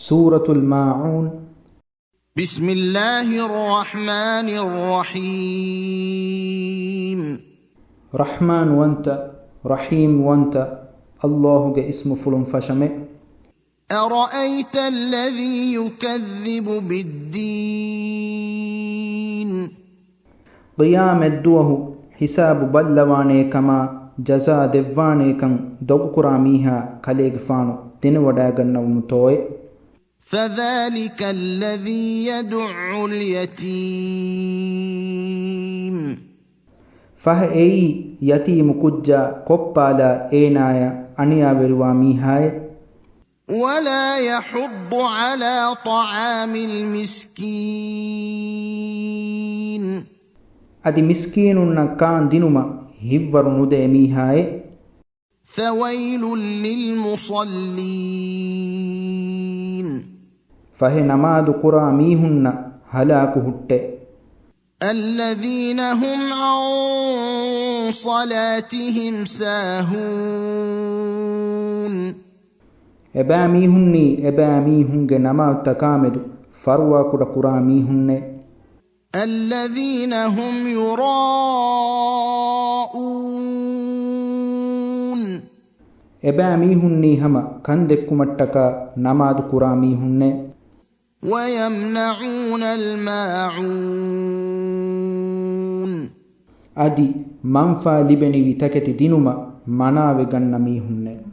سورة الماعون. بسم الله الرحمن الرحيم. رحمن وانت رحيم وانت الله اسم فلن فشمه. أرأيت الذي يكذب بالدين. قيام الدوه حساب بلواني كما جزاء دفاني كان دوغ كراميها كليغ فانو دين وداغن ومتوي. فذلك الذي يدع اليتيم. فهي يتيم كجا كوبالا اينايا انيا برواميهاي. ولا يحض على طعام المسكين. ادي مسكينن كان دينما هيور ندميهاي. فويل للمصلين. فهي نماد قراميهن هلاك هټه. الذين هم عن صلاتهم ساهون. එබෑමීහුන්ගේ නමාව තකාමෙදු ෆර්වා කුඩ කුරාමීහුන්නේ. الذين هم يراءون. එබෑමීහුන්නී හම කන්දෙක්කුමට්ටක නමාදු කුරාමීහුන්නේ. ويمنعون الماعون. අදි මංෆා ලිබෙනි විතකෙති දිනුම මනාවෙ ගන්න මීහුන්නේ.